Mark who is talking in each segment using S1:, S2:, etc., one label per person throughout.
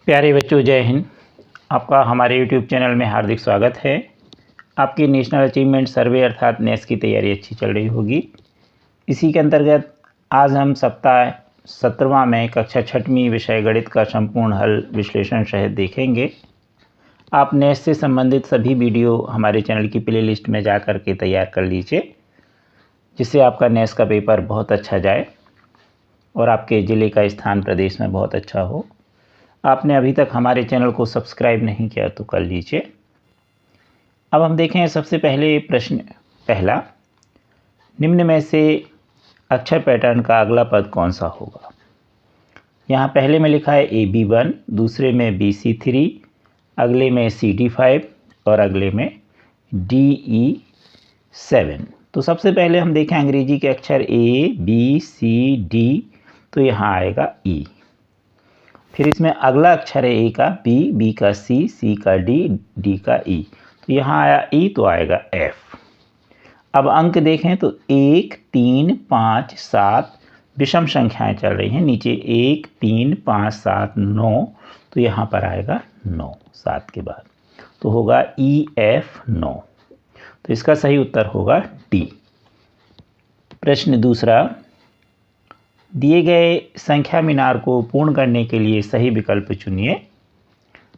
S1: प्यारे बच्चों, जय हिंद। आपका हमारे YouTube चैनल में हार्दिक स्वागत है। आपकी नेशनल अचीवमेंट सर्वे अर्थात नेस की तैयारी अच्छी चल रही होगी। इसी के अंतर्गत आज हम सप्ताह 17वां में कक्षा 6वीं विषय गणित का संपूर्ण हल विश्लेषण सहित देखेंगे। आप नेस से संबंधित सभी वीडियो हमारे चैनल की प्लेलिस्ट में जा कर के तैयार कर लीजिए, जिससे आपका नेस का पेपर बहुत अच्छा जाए और आपके ज़िले का स्थान प्रदेश में बहुत अच्छा हो। आपने अभी तक हमारे चैनल को सब्सक्राइब नहीं किया तो कर लीजिए। अब हम देखें सबसे पहले प्रश्न पहला, निम्न में से अक्षर पैटर्न का अगला पद कौन सा होगा। यहाँ पहले में लिखा है AB1, दूसरे में BC3, अगले में CD5 और अगले में DE7। तो सबसे पहले हम देखें अंग्रेजी के अक्षर A, B, C, D, तो यहाँ आएगा E। फिर इसमें अगला अक्षर है A का B, B का C, C का D, D का E, तो यहाँ आया E तो आएगा F। अब अंक देखें तो 1, 3, 5, 7 विषम संख्याएं चल रही हैं। नीचे 1, 3, 5, 7, 9, तो यहाँ पर आएगा 9 7 के बाद, तो होगा EF 9। तो इसका सही उत्तर होगा D। प्रश्न दूसरा, दिए गए संख्या मीनार को पूर्ण करने के लिए सही विकल्प चुनिए।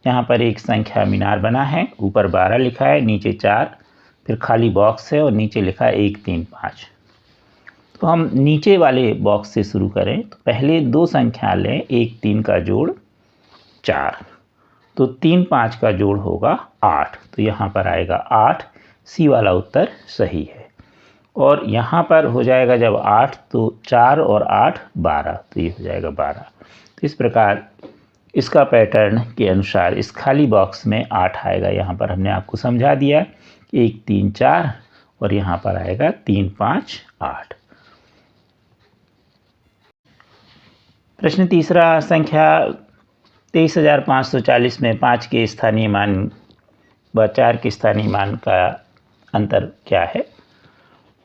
S1: यहाँ पर एक संख्या मीनार बना है, ऊपर 12 लिखा है, नीचे 4, फिर खाली बॉक्स है और नीचे लिखा है 1, 3, 5। तो हम नीचे वाले बॉक्स से शुरू करें तो पहले दो संख्या लें, 1, 3 का जोड़ 4, तो 3, 5 का जोड़ होगा 8, तो यहाँ पर आएगा 8। सी वाला उत्तर सही है। और यहाँ पर हो जाएगा जब 8 तो 4 और 8 12, तो ये हो जाएगा 12। तो इस प्रकार इसका पैटर्न के अनुसार इस खाली बॉक्स में 8 आएगा। यहाँ पर हमने आपको समझा दिया 1, 3, 4 और यहाँ पर आएगा 3, 5, 8। प्रश्न तीसरा, संख्या 23,540 में 5 के स्थानीय मान व 4 के स्थानीय मान का अंतर क्या है।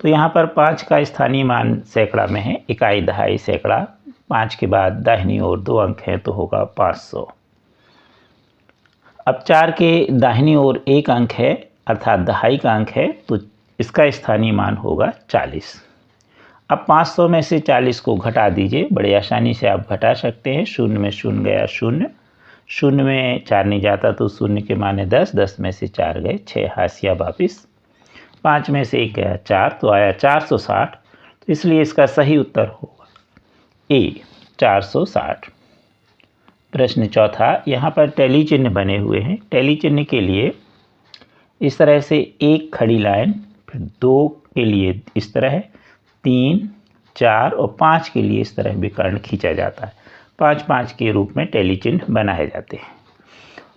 S1: तो यहाँ पर 5 का स्थानीय मान सैकड़ा में है, इकाई दहाई सैकड़ा। 5 के बाद दाहिनी ओर 2 अंक हैं तो होगा 500। अब 4 के दाहिनी ओर 1 अंक है अर्थात दहाई का अंक है, तो इसका स्थानीय मान होगा 40। अब 500 में से 40 को घटा दीजिए, बड़े आसानी से आप घटा सकते हैं। 0 में 0 गया 0, 0 में 4 नहीं जाता तो 0 के माने 10, 10 में से 4 गए 6, हाशिया वापिस। 5 में से 1 गया 4, तो आया 460। तो इसलिए इसका सही उत्तर होगा A 460। प्रश्न चौथा, यहाँ पर टैली चिन्ह बने हुए हैं। टैली चिन्ह के लिए इस तरह से एक खड़ी लाइन, फिर 2 के लिए इस तरह, 3, 4 और 5 के लिए इस तरह विकर्ण खींचा जाता है। 5, 5 के रूप में टैली चिन्ह बनाए जाते हैं।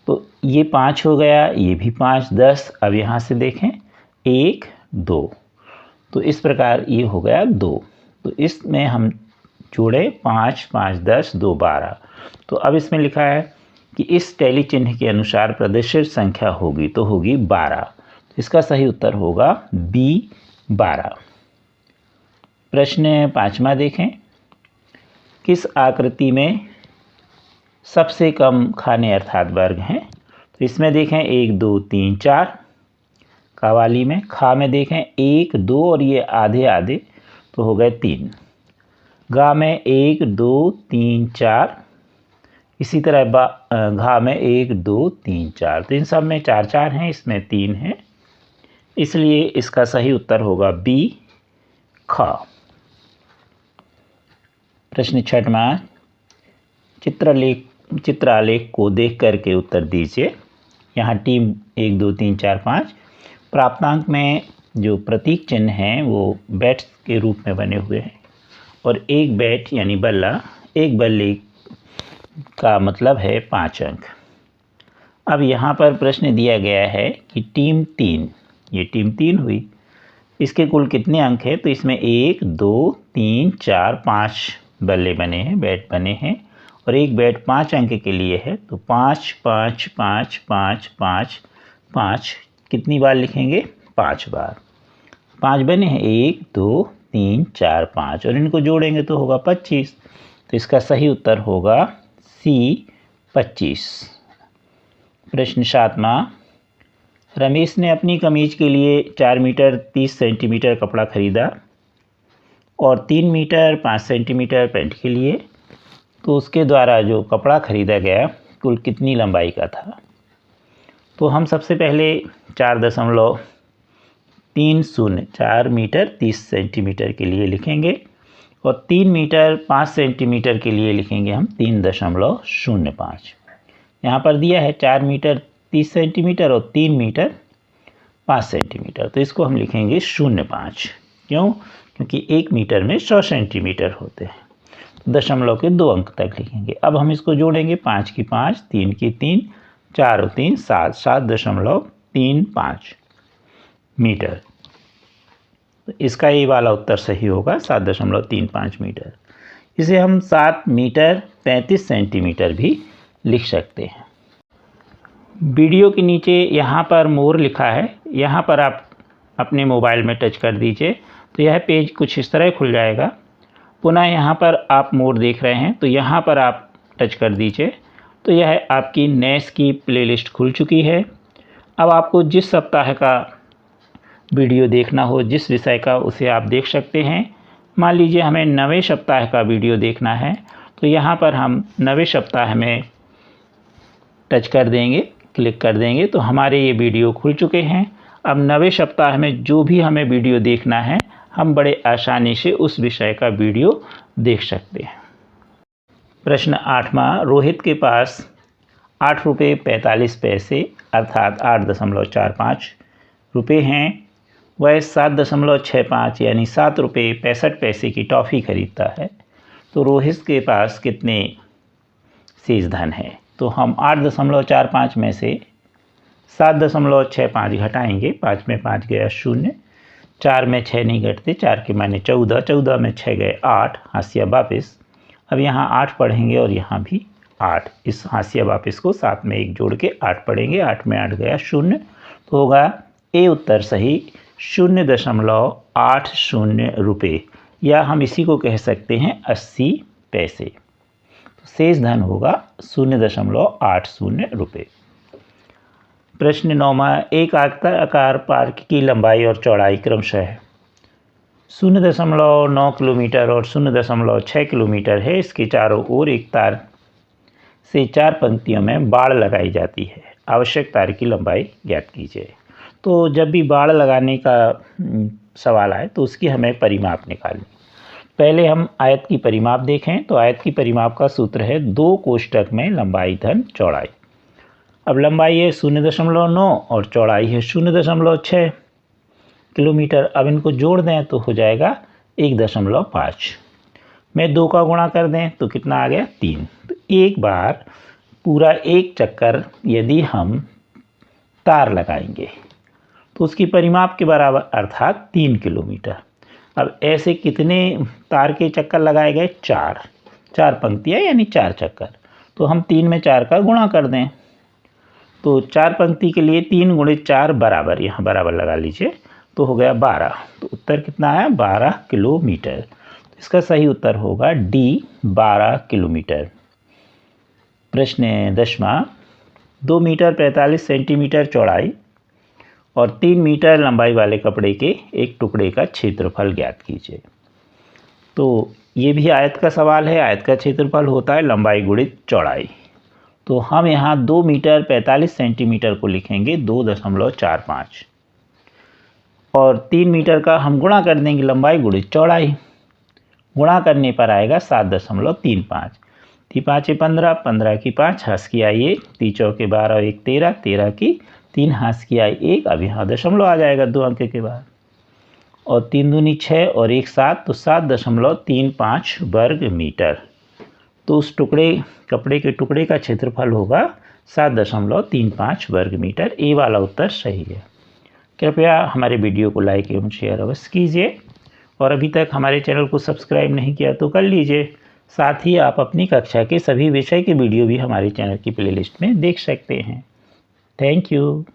S1: तो ये 5 हो गया, ये भी 5, 10। अब यहाँ से देखें 1, 2, तो इस प्रकार ये हो गया 2। तो इसमें हम जोड़े 5, 5, 10, 2, 12। तो अब इसमें लिखा है कि इस टैली चिन्ह के अनुसार प्रदर्शित संख्या होगी तो होगी 12। तो इसका सही उत्तर होगा B 12। प्रश्न पाँचवा देखें, किस आकृति में सबसे कम खाने अर्थात वर्ग हैं। तो इसमें देखें 1, 2, 3, 4। कवाली में खा में देखें 1, 2 और ये आधे आधे तो हो गए 3। गा में 1, 2, 3, 4। इसी तरह घा में 1, 2, 3, 4। तो इन सब में 4 4 हैं, इसमें 3 हैं, इसलिए इसका सही उत्तर होगा B ख। प्रश्न छठवां, चित्रालेख को देख करके उत्तर दीजिए। यहाँ टीम 1, 2, 3, 4, 5। प्राप्तांक में जो प्रतीक चिन्ह हैं वो बैट्स के रूप में बने हुए हैं और एक बैट यानी बल्ला, एक बल्ले का मतलब है 5 अंक। अब यहाँ पर प्रश्न दिया गया है कि टीम 3, ये टीम 3 हुई, इसके कुल कितने अंक हैं। तो इसमें 1, 2, 3, 4, 5 बल्ले बने हैं, बैट बने हैं और एक बैट 5 अंक के लिए है। तो 5, 5, 5, 5, 5, 5 कितनी बार लिखेंगे, 5 बार। 5 बने हैं, 1, 2, 3, 4, 5 और इनको जोड़ेंगे तो होगा 25। तो इसका सही उत्तर होगा C 25। प्रश्न 7वां, रमेश ने अपनी कमीज के लिए 4 मीटर 30 सेंटीमीटर कपड़ा खरीदा और 3 मीटर 5 सेंटीमीटर पैंट के लिए, तो उसके द्वारा जो कपड़ा खरीदा गया कुल कितनी लंबाई का था। तो हम सबसे पहले 4 मीटर 30 सेंटीमीटर के लिए लिखेंगे और 3 मीटर 5 सेंटीमीटर के लिए लिखेंगे हम 3.05। यहाँ पर दिया है 4 मीटर 30 सेंटीमीटर और 3 मीटर 5 सेंटीमीटर, तो इसको हम लिखेंगे 0.5। क्यों? क्योंकि 1 मीटर में 100 सेंटीमीटर होते हैं। दशमलव के 2 अंक तक लिखेंगे। अब हम इसको जोड़ेंगे, 5 की 5, 3 की 3, 4 और 3 7, 7.35 मीटर। तो इसका ये वाला उत्तर सही होगा, 7.35 मीटर। इसे हम 7 मीटर 35 सेंटीमीटर भी लिख सकते हैं। वीडियो के नीचे यहाँ पर मोर लिखा है, यहाँ पर आप अपने मोबाइल में टच कर दीजिए तो यह पेज कुछ इस तरह खुल जाएगा। पुनः यहाँ पर आप मोर देख रहे हैं तो यहाँ पर आप टच कर दीजिए तो यह आपकी नेस की प्लेलिस्ट खुल चुकी है। अब आपको जिस सप्ताह का वीडियो देखना हो, जिस विषय का, उसे आप देख सकते हैं। मान लीजिए हमें 9वें सप्ताह का वीडियो देखना है तो यहाँ पर हम 9वें सप्ताह में टच कर देंगे, क्लिक कर देंगे तो हमारे ये वीडियो खुल चुके हैं। अब 9वें सप्ताह में जो भी हमें वीडियो देखना है हम बड़े आसानी से उस विषय का वीडियो देख सकते हैं। प्रश्न 8वां, रोहित के पास 8 रुपये 45 पैसे अर्थात 8.45 रुपये हैं। वह 7.65 यानी 7 रुपये 65 पैसे की टॉफ़ी खरीदता है। तो रोहित के पास कितने शेष धन है। तो हम 8.45 में से 7.65 घटाएंगे। 5 में 5 गया 0, 4 में 6 नहीं घटते, 4 के माने 14, 14 में 6 गए 8, हाशिया वापस। अब यहाँ 8 पढ़ेंगे और यहाँ भी 8, इस हाशिया वापस को 7 में 1 जोड़ के 8 पढ़ेंगे, 8 में 8 गया 0, तो होगा ए उत्तर सही 0.80 रुपये, या हम इसी को कह सकते हैं 80 पैसे। तो शेष धन होगा 0.80 रुपये। प्रश्न 9वां, एक आयताकार पार्क की लंबाई और चौड़ाई क्रमशः 0.9 किलोमीटर और 0.6 किलोमीटर है। इसके चारों ओर एक तार से 4 पंक्तियों में बाड़ लगाई जाती है। आवश्यक तार की लंबाई ज्ञात कीजिए। तो जब भी बाड़ लगाने का सवाल आए तो उसकी हमें परिमाप निकालनी। पहले हम आयत की परिमाप देखें तो आयत की परिमाप का सूत्र है 2 कोष्ठक में लंबाई धन चौड़ाई। अब लंबाई है 0.9 और चौड़ाई है 0.6 किलोमीटर। अब इनको जोड़ दें तो हो जाएगा 1.5 में 2 का गुणा कर दें तो कितना आ गया 3। तो एक बार पूरा एक चक्कर यदि हम तार लगाएंगे तो उसकी परिमाप के बराबर अर्थात 3 किलोमीटर। अब ऐसे कितने तार के चक्कर लगाए गए 4 पंक्तियाँ यानी 4 चक्कर। तो हम 3 में 4 का गुणा कर दें तो 4 पंक्ति के लिए 3 × 4 बराबर, यहाँ बराबर लगा लीजिए तो हो गया 12। तो उत्तर कितना आया 12 किलोमीटर। इसका सही उत्तर होगा डी 12 किलोमीटर। प्रश्न 10वां, 2 मीटर 45 सेंटीमीटर चौड़ाई और 3 मीटर लंबाई वाले कपड़े के एक टुकड़े का क्षेत्रफल ज्ञात कीजिए। तो ये भी आयत का सवाल है। आयत का क्षेत्रफल होता है लंबाई गुणित चौड़ाई। तो हम यहाँ 2 मीटर 45 सेंटीमीटर को लिखेंगे 2.45 और 3 मीटर का हम गुणा कर देंगे लंबाई गुणित चौड़ाई। गुणा करने पर आएगा 7.35। 3 5 15, 15 की 5, हाथ की आई 1, 3 चौके 12, 1 13, 13 की 3, हाथ की आई 1। अब यहाँ दशमलव आ जाएगा 2 अंक के बाद, और 3 दूनी 6 और 1 7, तो 7.35 वर्ग मीटर। तो उस कपड़े के टुकड़े का क्षेत्रफल होगा 7.35 वर्ग मीटर। ए वाला उत्तर सही है। कृपया हमारे वीडियो को लाइक एवं शेयर अवश्य कीजिए, और अभी तक हमारे चैनल को सब्सक्राइब नहीं किया तो कर लीजिए। साथ ही आप अपनी कक्षा के सभी विषय के वीडियो भी हमारे चैनल की प्लेलिस्ट में देख सकते हैं। Thank you.